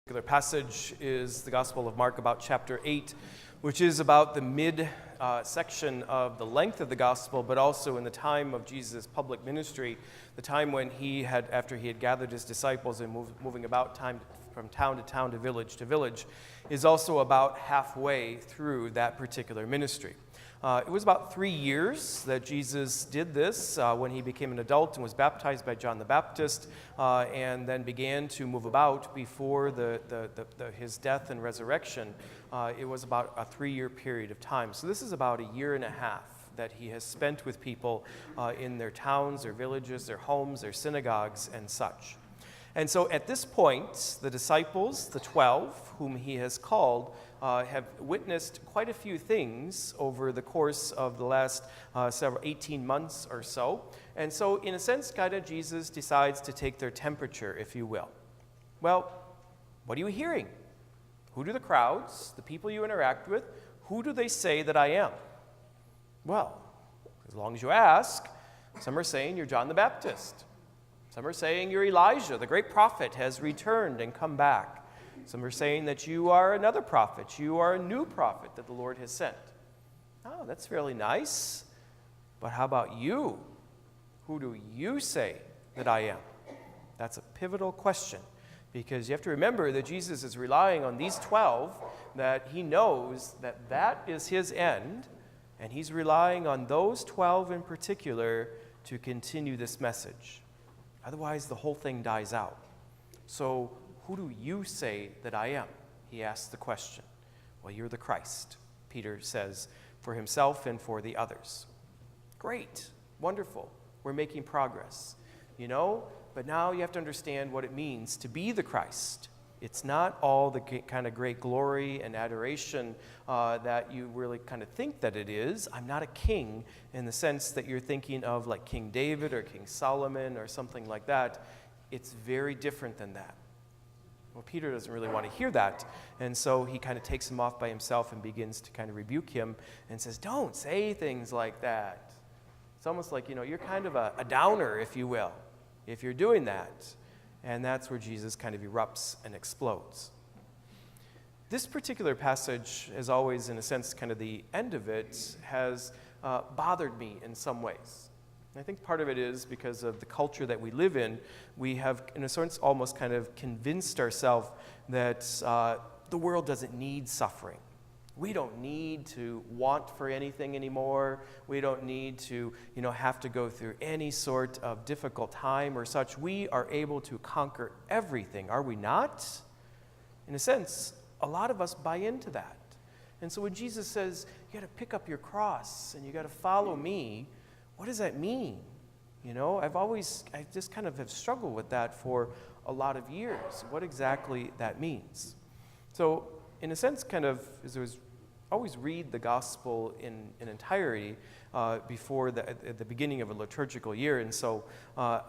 Particular passage is the Gospel of Mark, about chapter 8, which is about the mid section of the length of the Gospel, but also in the time of Jesus' public ministry, the time when after he had gathered his disciples and moving about from town to town to village, is also about halfway through that particular ministry. It was about 3 years that Jesus did this when he became an adult and was baptized by John the Baptist, and then began to move about before his death and resurrection. It was about a 3-year period of time. So this is about a year and a half that he has spent with people in their towns, their villages, their homes, their synagogues, and such. And so at this point, the disciples, the 12, whom he has called, have witnessed quite a few things over the course of the last 18 months or so. And so, in a sense, kind of Jesus decides to take their temperature, if you will. Well, what are you hearing? Who do the crowds, the people you interact with, who do they say that I am? Well, as long as you ask, some are saying you're John the Baptist. Some are saying you're Elijah, the great prophet has returned and come back. Some are saying that you are another prophet. You are a new prophet that the Lord has sent. Oh, that's really nice. But how about you? Who do you say that I am? That's a pivotal question, because you have to remember that Jesus is relying on these 12, that he knows that that is his end, and he's relying on those 12 in particular to continue this message. Otherwise, the whole thing dies out. So, who do you say that I am? He asks the question. Well, you're the Christ, Peter says for himself and for the others. Great, wonderful, we're making progress, but now you have to understand what it means to be the Christ. It's not all the kind of great glory and adoration that you really kind of think that it is. I'm not a king in the sense that you're thinking of like King David or King Solomon or something like that. It's very different than that. Well, Peter doesn't really want to hear that, and so he kind of takes him off by himself and begins to kind of rebuke him and says, don't say things like that. It's almost like, you're kind of a downer, if you will, if you're doing that. And that's where Jesus kind of erupts and explodes. This particular passage, as always, in a sense, kind of the end of it, has bothered me in some ways. I think part of it is because of the culture that we live in. We have, in a sense, almost kind of convinced ourselves that the world doesn't need suffering. We don't need to want for anything anymore. We don't need to, have to go through any sort of difficult time or such. We are able to conquer everything, are we not? In a sense, a lot of us buy into that. And so when Jesus says, you got to pick up your cross and you got to follow me, what does that mean? I just kind of have struggled with that for a lot of years, what exactly that means. So, in a sense, kind of, as I was always read the gospel in entirety before at the beginning of a liturgical year. And so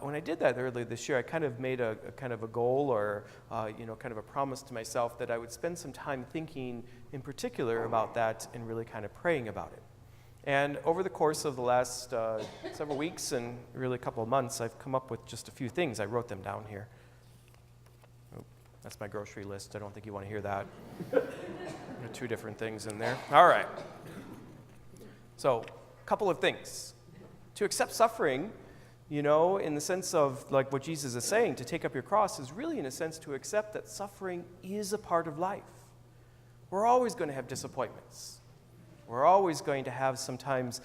when I did that earlier this year, I kind of made a kind of a goal or, kind of a promise to myself that I would spend some time thinking in particular about that and really kind of praying about it. And over the course of the last several weeks and really a couple of months, I've come up with just a few things. I wrote them down here. Oh, that's my grocery list. I don't think you want to hear that. There are 2 different things in there. All right. So, a couple of things. To accept suffering, in the sense of like what Jesus is saying, to take up your cross is really in a sense to accept that suffering is a part of life. We're always going to have disappointments. We're always going to have sometimes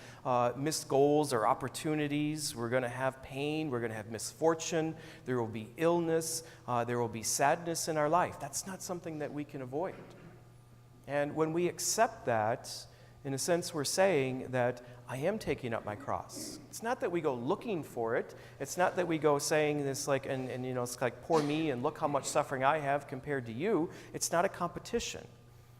missed goals or opportunities. We're going to have pain. We're going to have misfortune. There will be illness. There will be sadness in our life. That's not something that we can avoid. And when we accept that, in a sense, we're saying that I am taking up my cross. It's not that we go looking for it. It's not that we go saying this like, and it's like, poor me and look how much suffering I have compared to you. It's not a competition.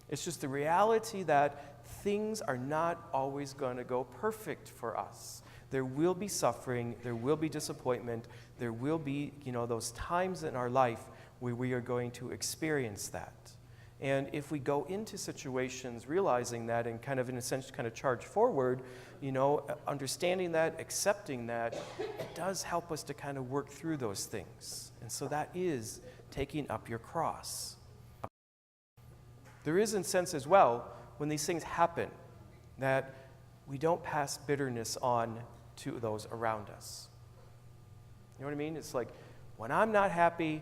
It's just the reality that things are not always going to go perfect for us. There will be suffering. There will be disappointment. There will be, those times in our life where we are going to experience that. And if we go into situations realizing that and kind of in a sense kind of charge forward, understanding that, accepting that, it does help us to kind of work through those things. And so that is taking up your cross. There is a sense as well, when these things happen, that we don't pass bitterness on to those around us. You know what I mean? It's like, when I'm not happy,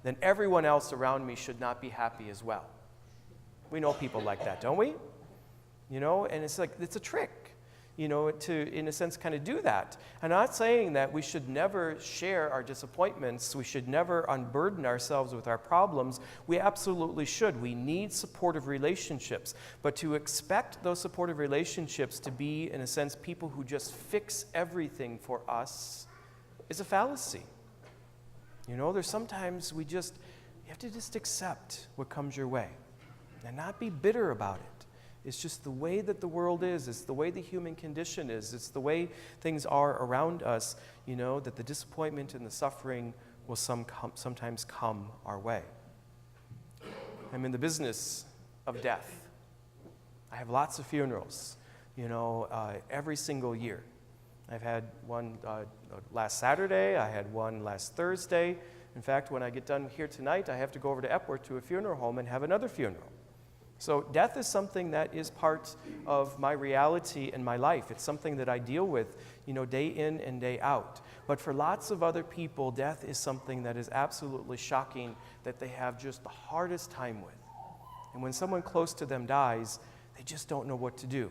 then everyone else around me should not be happy as well. We know people like that, don't we? You know, and it's like, it's a trick, you know, to, in a sense, kind of do that. I'm not saying that we should never share our disappointments. We should never unburden ourselves with our problems. We absolutely should. We need supportive relationships. But to expect those supportive relationships to be, in a sense, people who just fix everything for us is a fallacy. You know, there's sometimes you have to just accept what comes your way and not be bitter about it. It's just the way that the world is. It's the way the human condition is. It's the way things are around us, you know, that the disappointment and the suffering will sometimes come our way. I'm in the business of death. I have lots of funerals, you know, every single year. I've had one last Saturday. I had one last Thursday. In fact, when I get done here tonight, I have to go over to Epworth to a funeral home and have another funeral. So death is something that is part of my reality in my life. It's something that I deal with, you know, day in and day out. But for lots of other people, death is something that is absolutely shocking, that they have just the hardest time with. And when someone close to them dies, they just don't know what to do.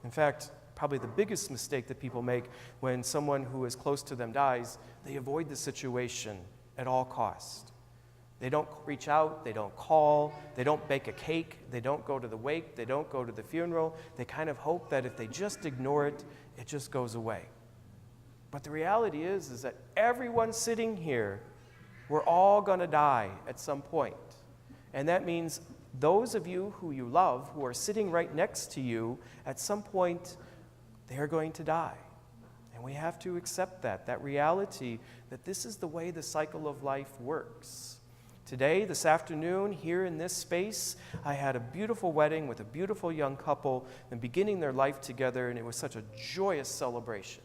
In fact, probably the biggest mistake that people make when someone who is close to them dies, they avoid the situation at all costs. They don't reach out, they don't call, they don't bake a cake, they don't go to the wake, they don't go to the funeral. They kind of hope that if they just ignore it, it just goes away. But the reality is that everyone sitting here, we're all going to die at some point. And that means those of you who you love, who are sitting right next to you, at some point, they're going to die. And we have to accept that reality, that this is the way the cycle of life works. Today, this afternoon, here in this space, I had a beautiful wedding with a beautiful young couple and beginning their life together, and it was such a joyous celebration.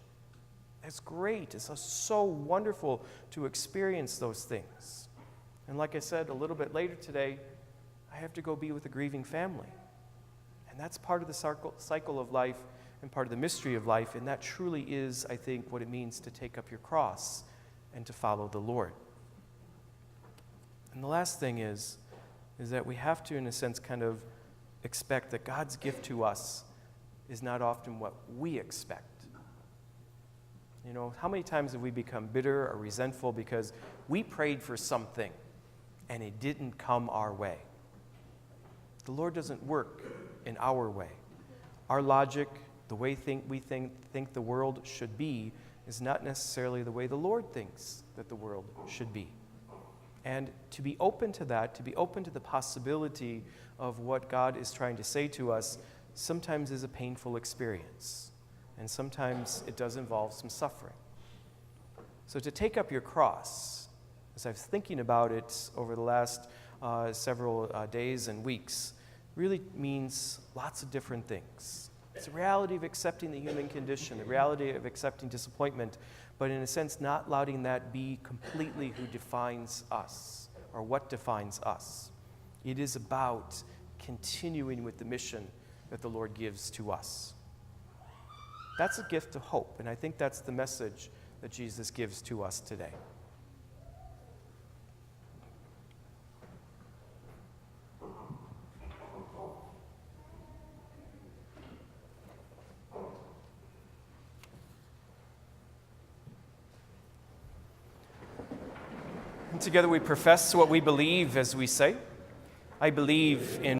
It's great. It's so wonderful to experience those things. And like I said, a little bit later today, I have to go be with a grieving family. And that's part of the cycle of life and part of the mystery of life, and that truly is, I think, what it means to take up your cross and to follow the Lord. And the last thing is that we have to, in a sense, kind of expect that God's gift to us is not often what we expect. You know, how many times have we become bitter or resentful because we prayed for something and it didn't come our way? The Lord doesn't work in our way. Our logic, the way we think the world should be, is not necessarily the way the Lord thinks that the world should be. And to be open to that, to be open to the possibility of what God is trying to say to us, sometimes is a painful experience. And sometimes it does involve some suffering. So to take up your cross, as I was thinking about it over the last several days and weeks, really means lots of different things. It's the reality of accepting the human condition, the reality of accepting disappointment, but in a sense not letting that be completely who defines us or what defines us. It is about continuing with the mission that the Lord gives to us. That's a gift of hope, and I think that's the message that Jesus gives to us today. And together we profess what we believe as we say, I believe in